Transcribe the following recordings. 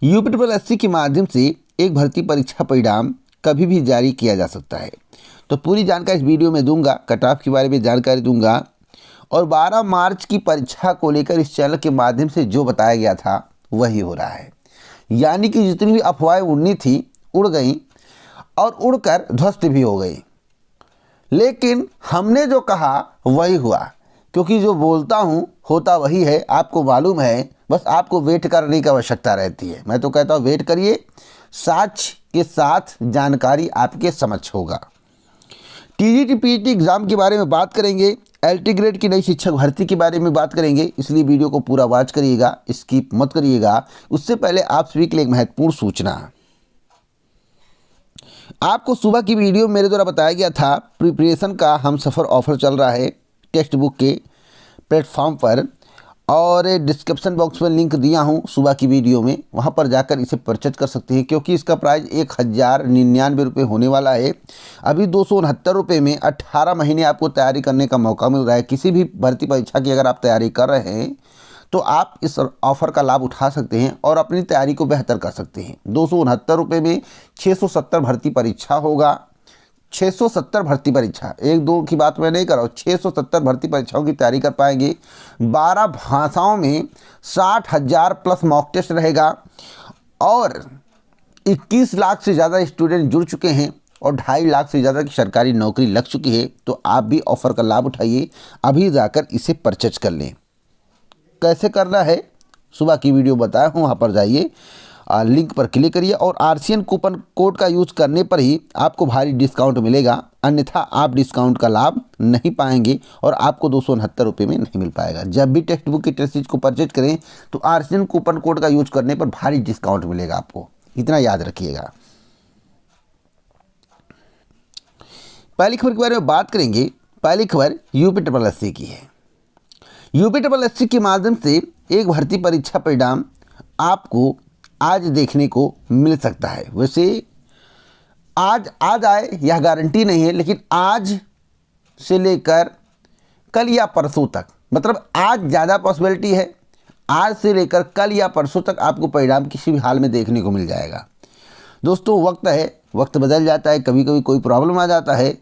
UPSC के माध्यम से एक भर्ती परीक्षा परिणाम कभी भी जारी किया जा सकता है। तो पूरी जानकारी इस वीडियो में दूंगा, कट ऑफ के बारे में जानकारी दूंगा और 12 मार्च की परीक्षा को लेकर इस चैनल के माध्यम से जो बताया गया था वही हो रहा है। यानी कि जितनी भी अफवाहें उड़नी थी उड़ गई और उड़कर ध्वस्त भी हो गई, लेकिन हमने जो कहा वही हुआ, क्योंकि जो बोलता हूँ होता वही है। आपको मालूम है, बस आपको वेट करने की आवश्यकता रहती है। मैं तो कहता हूँ वेट करिए, साक्ष्य के साथ जानकारी आपके समक्ष होगा। टीजीटी पीटी एग्ज़ाम के बारे में बात करेंगे, एलटी ग्रेड की नई शिक्षक भर्ती के बारे में बात करेंगे, इसलिए वीडियो को पूरा वॉच करिएगा, स्किप मत करिएगा। उससे पहले आप सभी के लिए एक महत्वपूर्ण सूचना। आपको सुबह की वीडियो मेरे द्वारा बताया गया था, प्रिपरेशन का हम सफ़र ऑफर चल रहा है टेक्स्ट बुक के प्लेटफॉर्म पर, और डिस्क्रिप्शन बॉक्स में लिंक दिया हूं सुबह की वीडियो में, वहां पर जाकर इसे परचेज कर सकते हैं, क्योंकि इसका प्राइस 1099 रुपये होने वाला है। अभी 269 रुपये में 18 महीने आपको तैयारी करने का मौका मिल रहा है। किसी भी भर्ती परीक्षा की अगर आप तैयारी कर रहे हैं तो आप इस ऑफ़र का लाभ उठा सकते हैं और अपनी तैयारी को बेहतर कर सकते हैं। 269 रुपये में 670 भर्ती परीक्षा होगा। 670 भर्ती परीक्षा, एक दो की बात मैं नहीं कर रहा हूँ, 670 भर्ती परीक्षाओं की तैयारी कर पाएंगे। 12 भाषाओं में 60,000 प्लस मॉक टेस्ट रहेगा और 21 लाख से ज़्यादा स्टूडेंट जुड़ चुके हैं और 2.5 लाख से ज़्यादा की सरकारी नौकरी लग चुकी है। तो आप भी ऑफ़र का लाभ उठाइए, अभी जाकर इसे परचेज कर लें। कैसे करना है सुबह की वीडियो बताया हूँ, वहाँ पर जाइए, लिंक पर क्लिक करिए और आरसीएन कूपन कोड का यूज़ करने पर ही आपको भारी डिस्काउंट मिलेगा, अन्यथा आप डिस्काउंट का लाभ नहीं पाएंगे और आपको 269 रुपये में नहीं मिल पाएगा। जब भी टेक्स्ट बुक की टेस्ट सीरीज को परचेज करें तो आरसीएन कूपन कोड का यूज़ करने पर भारी डिस्काउंट मिलेगा आपको, इतना याद रखिएगा। पहली खबर के बारे में बात करेंगे। पहली खबर यूपीएससी की है। यूपीएससी के माध्यम से एक भर्ती परीक्षा परिणाम आपको आज देखने को मिल सकता है। वैसे आज आए यह गारंटी नहीं है, लेकिन आज से लेकर कल या परसों तक, मतलब आज ज़्यादा पॉसिबिलिटी है, आज से लेकर कल या परसों तक आपको परिणाम किसी भी हाल में देखने को मिल जाएगा। दोस्तों वक्त है, वक्त बदल जाता है, कभी कभी कोई प्रॉब्लम आ जाता है,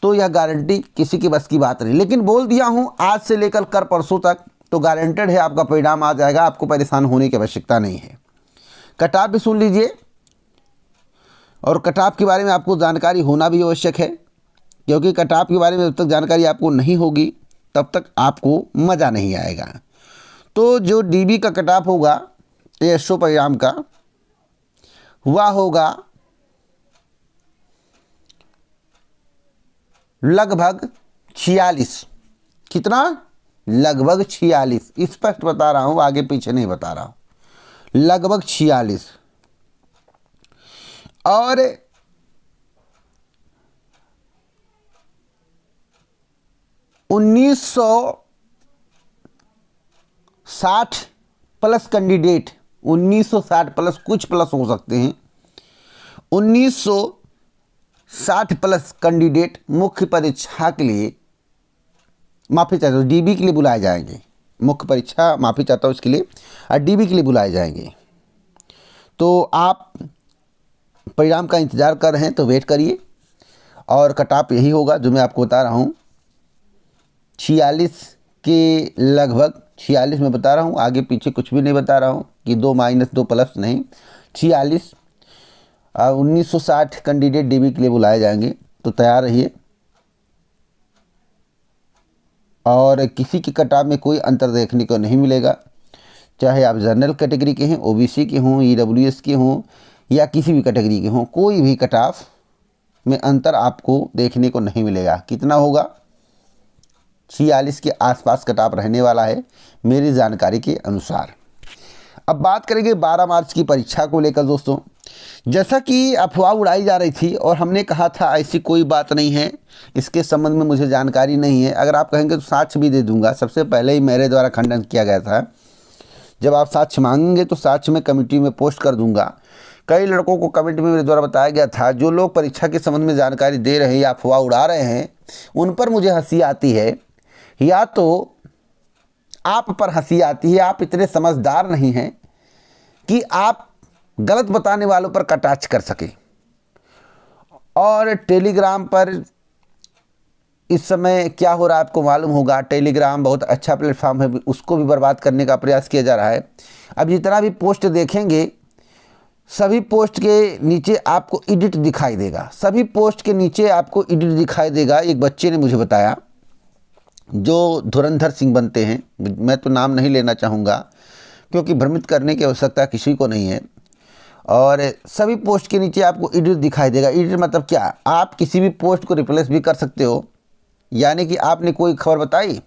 तो यह गारंटी किसी के बस की बात नहीं। लेकिन बोल दिया हूँ आज से लेकर कल परसों तक, तो गारंटेड है आपका परिणाम आ जाएगा, आपको परेशान होने की आवश्यकता नहीं है। कट ऑफ भी सुन लीजिए, और कट ऑफ के बारे में आपको जानकारी होना भी आवश्यक है, क्योंकि कट ऑफ के बारे में जब तक जानकारी आपको नहीं होगी तब तक आपको मज़ा नहीं आएगा। तो जो डीबी का कट ऑफ होगा एएसओ परिणाम का, वह होगा लगभग 46। कितना? लगभग 46। स्पष्ट बता रहा हूँ, आगे पीछे नहीं बता रहा हूँ, लगभग 46। और उन्नीस 1960 प्लस कैंडिडेट, 1960 प्लस, कुछ प्लस हो सकते हैं, 1960 प्लस कैंडिडेट मुख्य परीक्षा के लिए, माफ़ी चाहता हूँ, डीबी के लिए बुलाए जाएंगे। मुख्य परीक्षा, माफ़ी चाहता हूँ इसके लिए, और डीबी के लिए बुलाए जाएंगे। तो आप परिणाम का इंतज़ार कर रहे हैं तो वेट करिए, और कट ऑफ यही होगा जो मैं आपको बता रहा हूँ, 46 के लगभग, 46 में बता रहा हूँ, आगे पीछे कुछ भी नहीं बता रहा हूँ कि 2 माइनस 2 प्लस नहीं, 46। 1960 कैंडिडेट डीबी के लिए बुलाए जाएंगे, तो तैयार रहिए। और किसी की कट ऑफ में कोई अंतर देखने को नहीं मिलेगा, चाहे आप जनरल कैटेगरी के हैं, ओबीसी के हों, ईडब्ल्यूएस के हों, या किसी भी कैटेगरी के हों, कोई भी कट ऑफ में अंतर आपको देखने को नहीं मिलेगा। कितना होगा? 46 के आसपास कट ऑफ रहने वाला है मेरी जानकारी के अनुसार। अब बात करेंगे 12 मार्च की परीक्षा को लेकर। दोस्तों जैसा कि अफवाह उड़ाई जा रही थी और हमने कहा था ऐसी कोई बात नहीं है, इसके संबंध में मुझे जानकारी नहीं है, अगर आप कहेंगे तो साक्ष्य भी दे दूंगा। सबसे पहले ही मेरे द्वारा खंडन किया गया था, जब आप साक्ष्य मांगेंगे तो साक्ष्य में कमेटी में पोस्ट कर दूंगा। कई लड़कों को कमेंट में मेरे द्वारा बताया गया था, जो लोग परीक्षा के संबंध में जानकारी दे रहे हैं या अफवाह उड़ा रहे हैं, उन पर मुझे हंसी आती है, या तो आप पर हंसी आती है। आप इतने समझदार नहीं हैं कि आप गलत बताने वालों पर कटाक्ष कर सके। और टेलीग्राम पर इस समय क्या हो रहा है आपको मालूम होगा। टेलीग्राम बहुत अच्छा प्लेटफॉर्म है, उसको भी बर्बाद करने का प्रयास किया जा रहा है। अब जितना भी पोस्ट देखेंगे सभी पोस्ट के नीचे आपको एडिट दिखाई देगा, सभी पोस्ट के नीचे आपको एडिट दिखाई देगा। एक बच्चे ने मुझे बताया जो धुरंधर सिंह बनते हैं, मैं तो नाम नहीं लेना चाहूँगा क्योंकि भ्रमित करने की आवश्यकता किसी को नहीं है। और सभी पोस्ट के नीचे आपको एडिट दिखाई देगा। एडिट मतलब क्या, आप किसी भी पोस्ट को रिप्लेस भी कर सकते हो। यानी कि आपने कोई खबर बताई,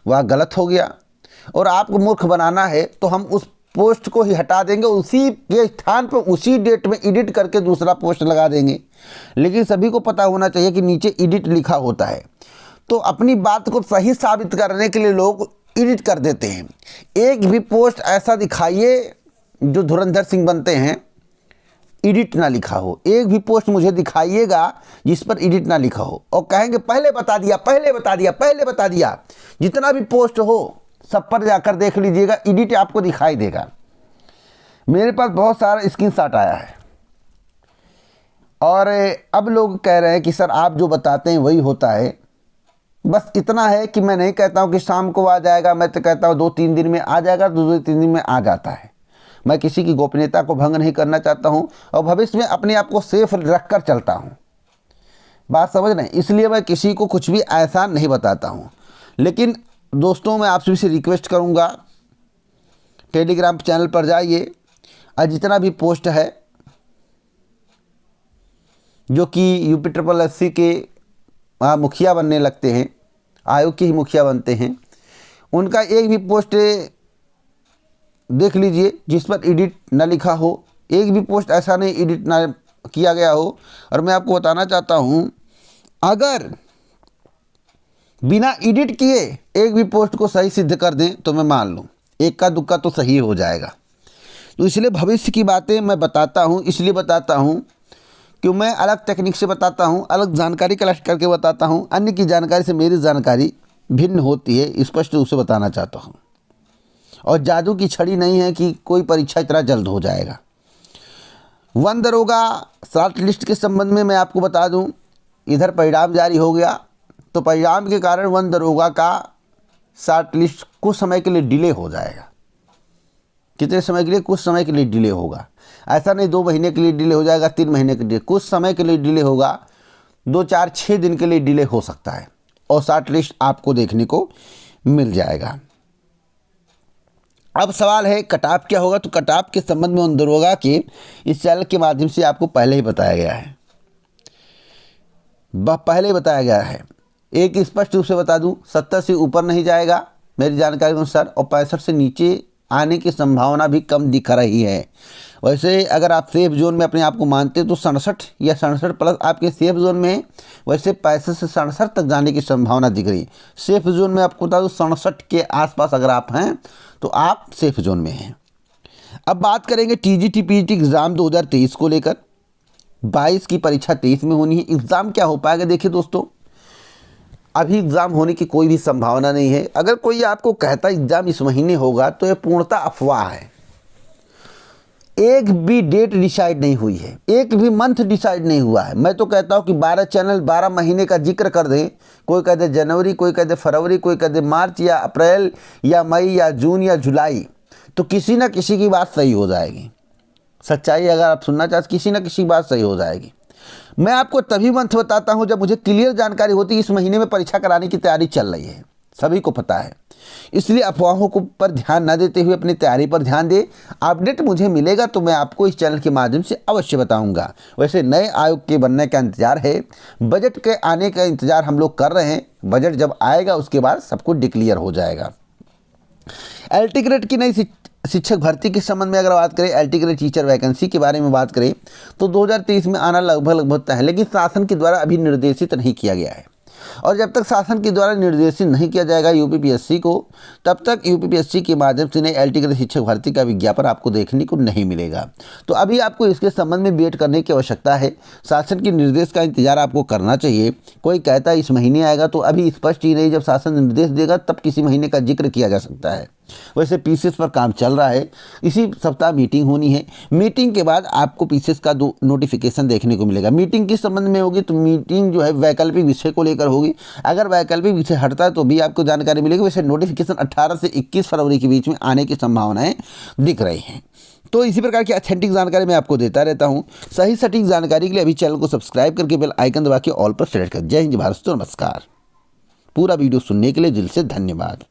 वह गलत हो गया और आपको मूर्ख बनाना है तो हम उस पोस्ट को ही हटा देंगे, उसी के स्थान पर उसी डेट में एडिट करके दूसरा पोस्ट लगा देंगे। लेकिन सभी को पता होना चाहिए कि नीचे एडिट लिखा होता है। तो अपनी बात को सही साबित करने के लिए लोग एडिट कर देते हैं। एक भी पोस्ट ऐसा दिखाइए जो धुरंधर सिंह बनते हैं एडिट ना लिखा हो। एक भी पोस्ट मुझे दिखाइएगा जिस पर एडिट ना लिखा हो और कहेंगे पहले बता दिया, पहले बता दिया, पहले बता दिया। जितना भी पोस्ट हो सब पर जाकर देख लीजिएगा, एडिट आपको दिखाई देगा। मेरे पास बहुत सारा स्क्रीनशॉट आया है और अब लोग कह रहे हैं कि सर आप जो बताते हैं वही होता है। बस इतना है कि मैं नहीं कहता हूं कि शाम को आ जाएगा, मैं तो कहता हूं 2-3 दिन में आ जाएगा, 2-3 दिन में आ जाता है। मैं किसी की गोपनीयता को भंग नहीं करना चाहता हूं और भविष्य में अपने आप को सेफ रख कर चलता हूं। बात समझ रहे हैं, इसलिए मैं किसी को कुछ भी ऐसा नहीं बताता हूं। लेकिन दोस्तों मैं आपसे भी रिक्वेस्ट करूंगा, टेलीग्राम चैनल पर जाइए और जितना भी पोस्ट है जो कि UPSSC के मुखिया बनने लगते हैं, आयोग के ही मुखिया बनते हैं, उनका एक भी पोस्ट देख लीजिए जिस पर एडिट ना लिखा हो। एक भी पोस्ट ऐसा नहीं एडिट ना किया गया हो। और मैं आपको बताना चाहता हूं, अगर बिना एडिट किए एक भी पोस्ट को सही सिद्ध कर दें तो मैं मान लूं एक का दुक्का तो सही हो जाएगा। तो इसलिए भविष्य की बातें मैं बताता हूं, इसलिए बताता हूं कि मैं अलग टेक्निक से बताता हूं, अलग जानकारी कलेक्ट करके बताता हूं। अन्य की जानकारी से मेरी जानकारी भिन्न होती है, स्पष्ट रूप से बताना चाहता हूं। और जादू की छड़ी नहीं है कि कोई परीक्षा इतना जल्द हो जाएगा। वन दरोगा शॉर्ट लिस्ट के संबंध में मैं आपको बता दूं, इधर परिणाम जारी हो गया तो परिणाम के कारण वन दरोगा का शॉर्ट लिस्ट कुछ समय के लिए डिले हो जाएगा। कितने समय के लिए? कुछ समय के लिए डिले होगा। ऐसा नहीं 2 महीने के लिए डिले हो जाएगा, 3 महीने के लिए, कुछ समय के लिए डिले होगा। 2, 4, 6 दिन के लिए डिले हो सकता है और शॉर्ट लिस्ट आपको देखने को मिल जाएगा। अब सवाल है कट ऑफ क्या होगा। तो कट ऑफ के संबंध में वन दरोगा के इस चैनल के माध्यम से आपको पहले ही बताया गया है, पहले ही बताया गया है। एक स्पष्ट रूप से बता दूं, 70 से ऊपर नहीं जाएगा मेरी जानकारी के अनुसार और 65 से नीचे आने की संभावना भी कम दिख रही है। वैसे अगर आप सेफ जोन में अपने आप को मानते तो 67 या 67 प्लस आपके सेफ जोन में, वैसे 65 से 67 तक जाने की संभावना दिख रही है। सेफ जोन में आपको बता दूँ 67 के आसपास अगर आप हैं तो आप सेफ जोन में हैं। अब बात करेंगे TGT PGT एग्ज़ाम 2023 को लेकर। 22 की परीक्षा 23 में होनी है। एग्ज़ाम क्या हो पाएगा? देखिए दोस्तों, अभी एग्ज़ाम होने की कोई भी संभावना नहीं है। अगर कोई आपको कहता है एग्ज़ाम इस महीने होगा तो यह पूर्णतः अफवाह है। एक भी डेट डिसाइड नहीं हुई है, एक भी मंथ डिसाइड नहीं हुआ है। मैं तो कहता हूं कि 12 चैनल 12 महीने का जिक्र कर दें। कोई कह दे जनवरी, कोई कह दे फरवरी, कोई कह दे मार्च या अप्रैल या मई या जून या जुलाई, तो किसी न किसी की बात सही हो जाएगी। सच्चाई अगर आप सुनना चाहते, किसी न किसी की बात सही हो जाएगी। मैं आपको तभी मंथ बताता हूं जब मुझे क्लियर जानकारी होती है इस महीने में परीक्षा कराने की तैयारी चल रही है, सभी को पता है। इसलिए अफवाहों को पर ध्यान न देते हुए अपनी तैयारी पर ध्यान दे। अपडेट मुझे मिलेगा तो मैं आपको इस चैनल के माध्यम से अवश्य बताऊंगा। वैसे नए आयोग के बनने का इंतजार है, बजट के आने का इंतजार हम लोग कर रहे हैं। बजट जब आएगा उसके बाद सब कुछ डिक्लेयर हो जाएगा। LT ग्रेड की नई शिक्षक भर्ती के संबंध में अगर बात करें, LT ग्रेड टीचर वैकेंसी के बारे में बात करें तो 2023 में आना लगभग तय है, लेकिन शासन के द्वारा अभी निर्देशित नहीं किया गया है। और जब तक शासन के द्वारा निर्देशित नहीं किया जाएगा UPSSC को, तब तक UPSSC के माध्यम से नई LT ग्रेड शिक्षक भर्ती का विज्ञापन आपको देखने को नहीं मिलेगा। तो अभी आपको इसके संबंध में वेट करने की आवश्यकता है। शासन के निर्देश का इंतजार आपको करना चाहिए। कोई कहता है इस महीने आएगा, तो अभी स्पष्ट ही नहीं। जब शासन निर्देश देगा तब किसी महीने का जिक्र किया जा सकता है। वैसे पीसीएस पर काम चल रहा है। इसी सप्ताह मीटिंग होनी है। मीटिंग के बाद आपको पीसीएस का 2 नोटिफिकेशन देखने को मिलेगा। मीटिंग किस संबंध में होगी? तो मीटिंग जो है वैकल्पिक विषय को लेकर होगी। अगर वैकल्पिक विषय हटता है तो भी आपको जानकारी मिलेगी। वैसे नोटिफिकेशन 18 से 21 फरवरी के बीच में आने की संभावनाएं दिख रही हैं। तो इसी प्रकार की ऑथेंटिक जानकारी मैं आपको देता रहता हूं। सही सटीक जानकारी के लिए अभी चैनल को सब्सक्राइब करके बेल आइकन दबा के ऑल पर सेलेक्ट कर। जय हिंद, भारत, नमस्कार। पूरा वीडियो सुनने के लिए दिल से धन्यवाद।